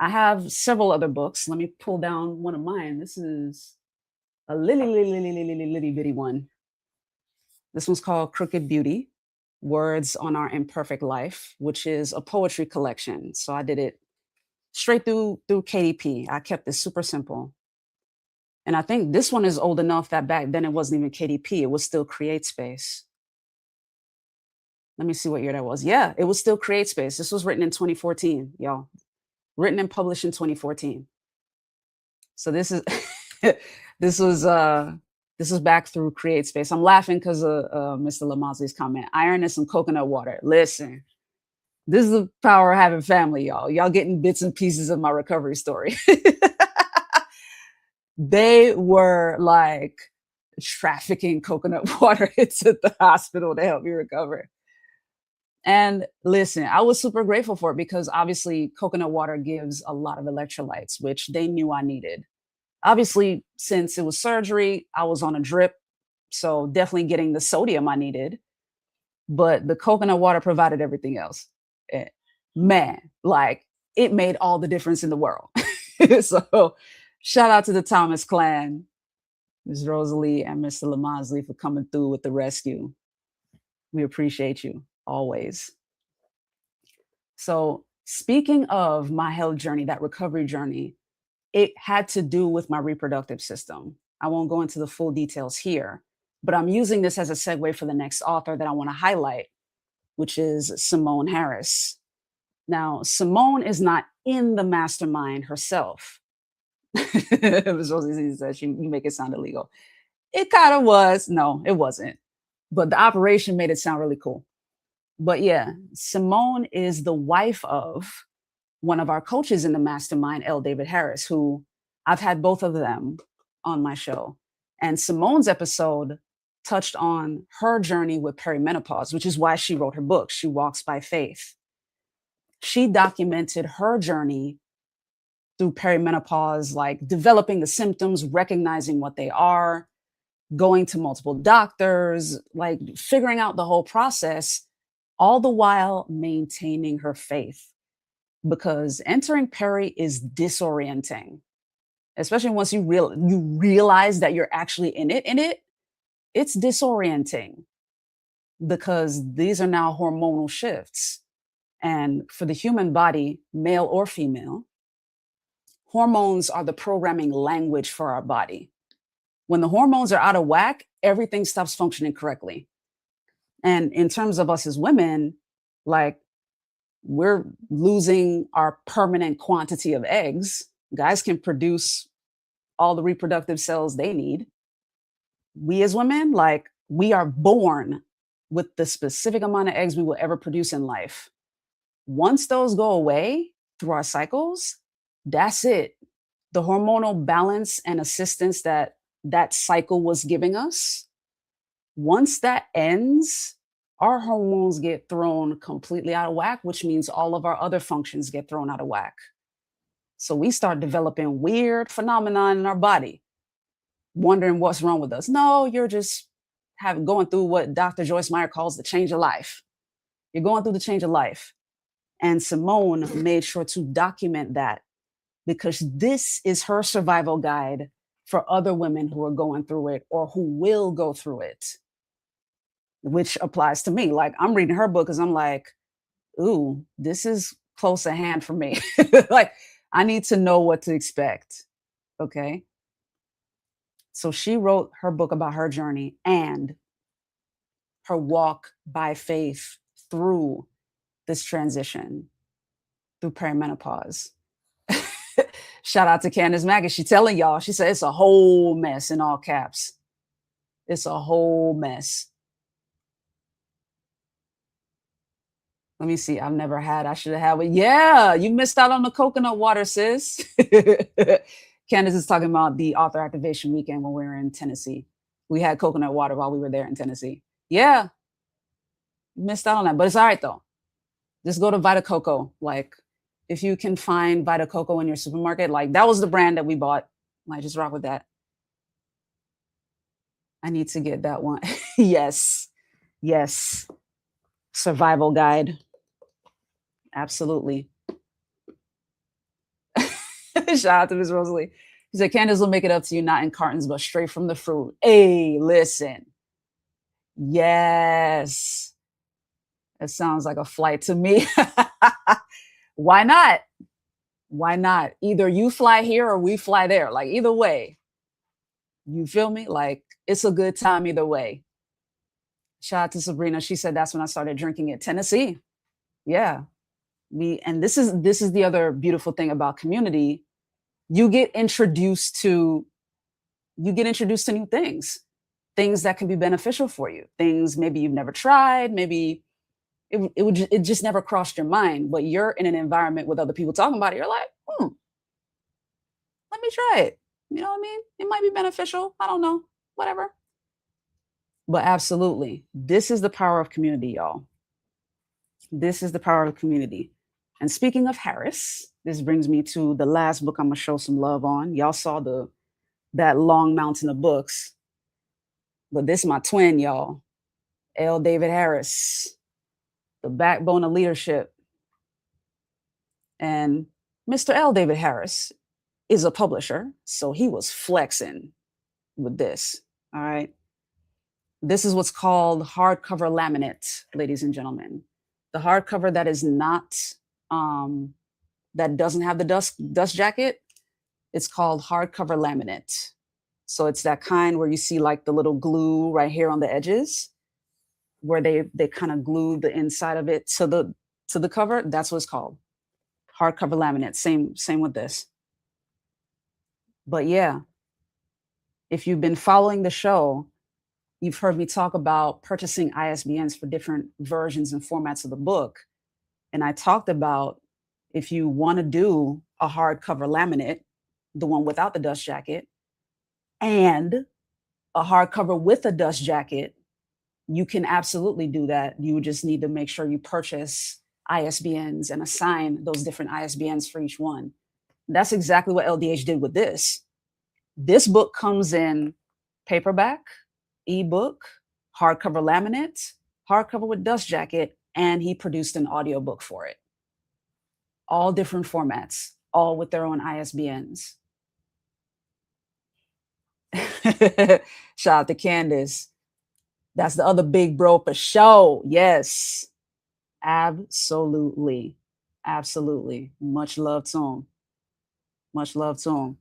I have several other books. Let me pull down one of mine. This is a little bitty one. This one's called Crooked Beauty: Words on Our Imperfect Life, which is a poetry collection. So I did it straight through KDP. I kept it super simple. And I think this one is old enough that back then it wasn't even KDP. It was still Create Space. Let me see what year that was. Yeah, it was still Create Space. This was written in 2014, y'all. Written and published in 2014. So this is this was this was back through Create Space. I'm laughing because of Mr. Lamazzi's comment. Iron and some coconut water. Listen, this is the power of having family, y'all. Y'all getting bits and pieces of my recovery story. They were like trafficking coconut water into the hospital to help me recover. And listen, I was super grateful for it because obviously coconut water gives a lot of electrolytes, which they knew I needed. Obviously, since it was surgery, I was on a drip. So definitely getting the sodium I needed. But the coconut water provided everything else. Eh, Man, like it made all the difference in the world. So shout out to the Thomas clan, Ms. Rosalie and Mr. Lamazli for coming through with the rescue. We appreciate you always. So speaking of my health journey, that recovery journey, it had to do with my reproductive system. I won't go into the full details here, but I'm using this as a segue for the next author that I want to highlight, which is Simone Harris. Now, Simone is not in the mastermind herself. It was Rosie said you make it sound illegal. It kind of was. No, it wasn't. But the operation made it sound really cool. But yeah, Simone is the wife of one of our coaches in the mastermind, L. David Harris, who I've had both of them on my show. And Simone's episode touched on her journey with perimenopause, which is why she wrote her book, She Walks by Faith. She documented her journey through perimenopause, like developing the symptoms, recognizing what they are, going to multiple doctors, like figuring out the whole process, all the while maintaining her faith. Because entering peri is disorienting, especially once you realize that you're actually in it. It's disorienting because these are now hormonal shifts. And for the human body, male or female, hormones are the programming language for our body. When the hormones are out of whack, everything stops functioning correctly. And in terms of us as women, like we're losing our permanent quantity of eggs. Guys can produce all the reproductive cells they need. We as women, like we are born with the specific amount of eggs we will ever produce in life. Once those go away through our cycles, that's it. The hormonal balance and assistance that that cycle was giving us, once that ends, our hormones get thrown completely out of whack, which means all of our other functions get thrown out of whack. So we start developing weird phenomena in our body, wondering what's wrong with us. No, you're just going through what Dr. Joyce Meyer calls the change of life. You're going through the change of life. And Simone made sure to document that because this is her survival guide for other women who are going through it or who will go through it, which applies to me. Like I'm reading her book because I'm like, ooh, this is close at hand for me. Like I need to know what to expect. Okay. So she wrote her book about her journey and her walk by faith through this transition, through perimenopause. Shout out to Candace Maggis. She telling y'all, she said it's a whole mess in all caps. It's a whole mess. Let me see. I've never had. I should have had it. Yeah, you missed out on the coconut water, sis. Candace is talking about the author activation weekend when we were in Tennessee. We had coconut water while we were there in Tennessee. Yeah, missed out on that, but it's all right though. Just go to Vita Coco. Like, if you can find Vita Coco in your supermarket, like that was the brand that we bought. Like, just rock with that. I need to get that one. Yes. Yes. Survival guide. Absolutely. Shout out to Miss Rosalie. She said, Candace will make it up to you, not in cartons, but straight from the fruit. Hey, listen. Yes. It sounds like a flight to me. Why not? Why not? Either you fly here or we fly there. Like, either way, you feel me? Like, it's a good time either way. Shout out to Sabrina. She said that's when I started drinking at Tennessee. Yeah. And this is the other beautiful thing about community. You get introduced to new things that can be beneficial for you, things maybe you've never tried, maybe it just never crossed your mind, but you're in an environment with other people talking about it. You're like, let me try it. You know what I mean? It might be beneficial. I don't know. Whatever. But absolutely, this is the power of community, y'all. This is the power of community. And speaking of Harris, this brings me to the last book I'm gonna show some love on. Y'all saw that long mountain of books, but this is my twin, y'all. L. David Harris, The Backbone of Leadership. And Mr. L. David Harris is a publisher, so he was flexing with this. All right. This is what's called hardcover laminate, ladies and gentlemen. The hardcover that is not, that doesn't have the dust jacket, it's called hardcover laminate. So it's that kind where you see like the little glue right here on the edges, where they kind of glue the inside of it to the cover. That's what it's called, hardcover laminate. Same with this. But yeah, if you've been following the show, you've heard me talk about purchasing ISBNs for different versions and formats of the book. And I talked about, if you want to do a hardcover laminate, the one without the dust jacket, and a hardcover with a dust jacket, you can absolutely do that. You just need to make sure you purchase ISBNs and assign those different ISBNs for each one. That's exactly what LDH did with this. This book comes in paperback, ebook, hardcover laminate, hardcover with dust jacket, and he produced an audiobook for it. All different formats, all with their own ISBNs. Shout out to Candace. That's the other big bro for show. Yes. Absolutely. Absolutely. Much love to him. Much love to him.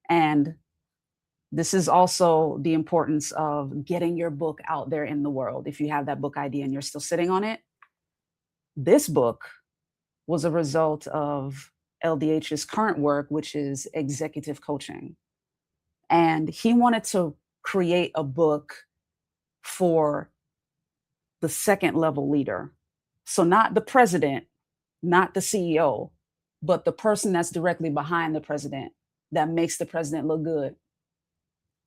And this is also the importance of getting your book out there in the world. If you have that book idea and you're still sitting on it, this book was a result of LDH's current work, which is executive coaching. And he wanted to create a book for the second level leader. So not the president, not the CEO, but the person that's directly behind the president that makes the president look good.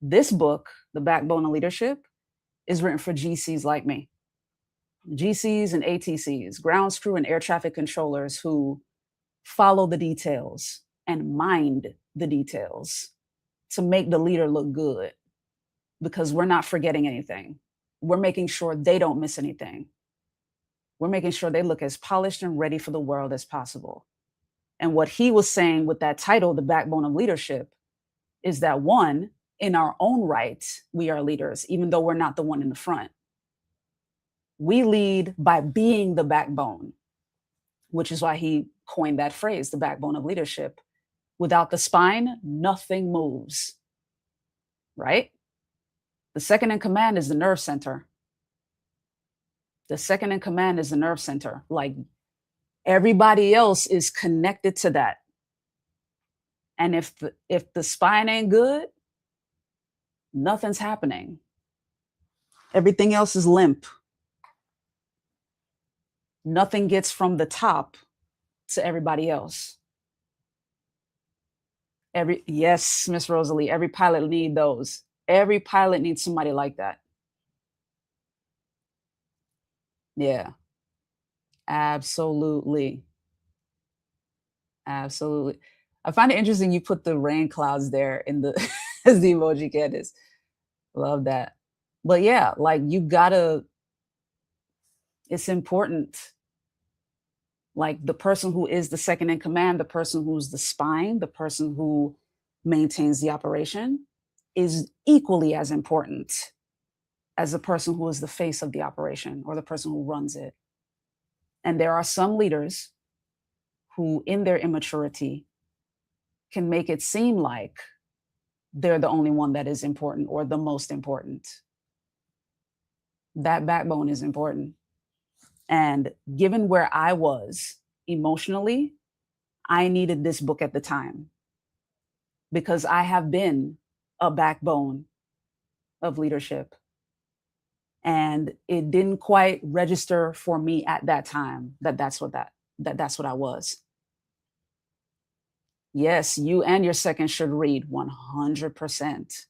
This book, The Backbone of Leadership, is written for GCs like me. GCs and ATCs, ground crew and air traffic controllers who follow the details and mind the details to make the leader look good, because we're not forgetting anything. We're making sure they don't miss anything. We're making sure they look as polished and ready for the world as possible. And what he was saying with that title, The Backbone of Leadership, is that one, in our own right, we are leaders, even though we're not the one in the front. We lead by being the backbone, which is why he coined that phrase, the backbone of leadership. Without the spine, nothing moves, right? The second in command is the nerve center. The second in command is the nerve center. Like, everybody else is connected to that. And if the spine ain't good, nothing's happening. Everything else is limp. Nothing gets from the top to everybody else. Yes, Miss Rosalie, every pilot needs those. Every pilot needs somebody like that. Yeah, absolutely. Absolutely. I find it interesting you put the rain clouds there in the as the emoji, Candace. Love that. But yeah, like you gotta, it's important. Like the person who is the second in command, the person who's the spine, the person who maintains the operation is equally as important as the person who is the face of the operation or the person who runs it. And there are some leaders who, in their immaturity, can make it seem like they're the only one that is important or the most important. That backbone is important. And given where I was emotionally, I needed this book at the time because I have been a backbone of leadership. And it didn't quite register for me at that time that's what I was. Yes, you and your second should read 100%.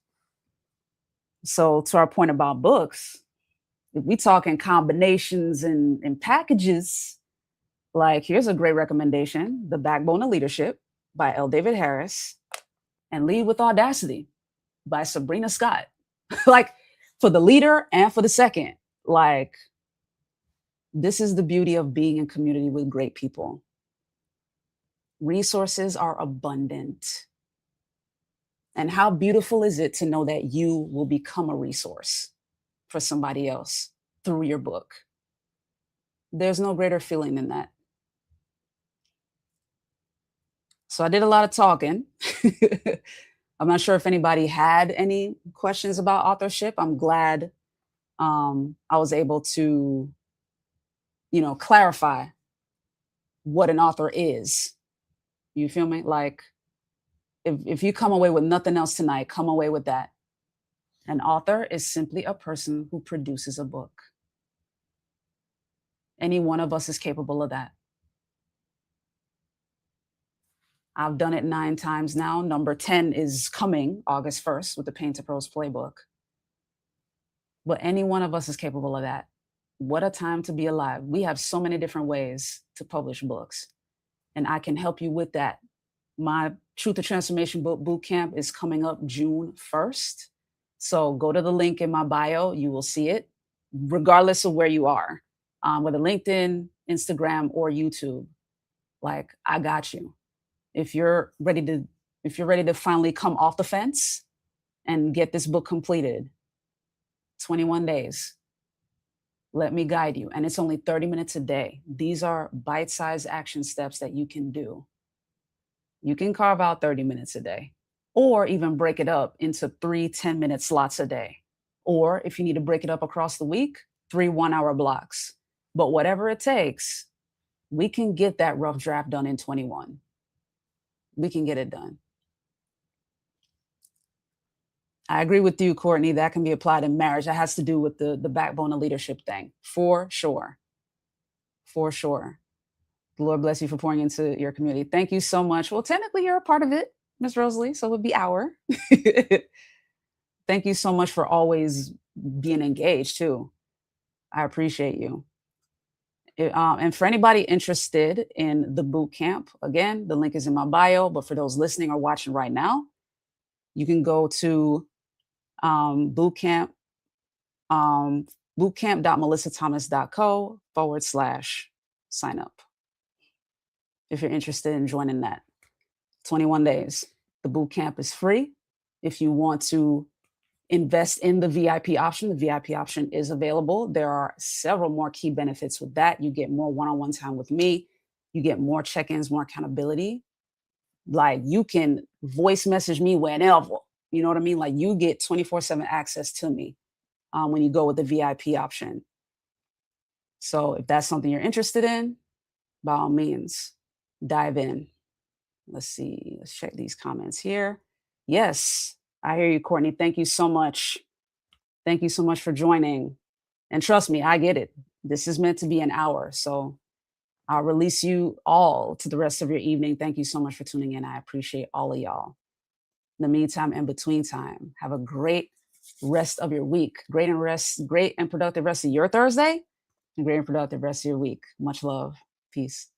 So to our point about books, if we talk in combinations and packages, like here's a great recommendation: The Backbone of Leadership by L. David Harris and Lead with Audacity by Sabrina Scott. Like for the leader and for the second, like this is the beauty of being in community with great people. Resources are abundant. And how beautiful is it to know that you will become a resource for somebody else through your book? There's no greater feeling than that. So I did a lot of talking. I'm not sure if anybody had any questions about authorship. I'm glad I was able to, clarify what an author is. You feel me? Like if you come away with nothing else tonight, come away with that. An author is simply a person who produces a book. Any one of us is capable of that. I've done it 9 times now. Number 10 is coming August 1st with the Pain to Prose playbook. But any one of us is capable of that. What a time to be alive. We have so many different ways to publish books, and I can help you with that. My Truth to Transformation boot camp is coming up June 1st. So go to the link in my bio. You will see it, regardless of where you are, whether LinkedIn, Instagram, or YouTube. Like, I got you. If you're ready to finally come off the fence and get this book completed, 21 days. Let me guide you. And it's only 30 minutes a day. These are bite-sized action steps that you can do. You can carve out 30 minutes a day, or even break it up into 3 10-minute slots a day. Or if you need to break it up across the week, 3 1-hour blocks. But whatever it takes, we can get that rough draft done in 21. We can get it done. I agree with you, Courtney. That can be applied in marriage. That has to do with the backbone of leadership thing, for sure. For sure. The Lord bless you for pouring into your community. Thank you so much. Well, technically, you're a part of it, Miss Rosalie, so it would be our. Thank you so much for always being engaged, too. I appreciate you. And for anybody interested in the boot camp, again, the link is in my bio. But for those listening or watching right now, you can go to bootcamp, bootcamp.melissathomas.co/sign up if you're interested in joining that. 21 days. The boot camp is free. If you want to invest in the VIP option, the VIP option is available. There are several more key benefits with that. You get more one-on-one time with me. You get more check-ins, more accountability. Like you can voice message me whenever. You know what I mean? Like you get 24/7 access to me when you go with the VIP option. So if that's something you're interested in, by all means, dive in. Let's see. Let's check these comments here. Yes, I hear you, Courtney. Thank you so much. Thank you so much for joining. And trust me, I get it. This is meant to be an hour. So I'll release you all to the rest of your evening. Thank you so much for tuning in. I appreciate all of y'all. In the meantime, in between time, have a great rest of your week. Great and productive rest of your Thursday, and great and productive rest of your week. Much love. Peace.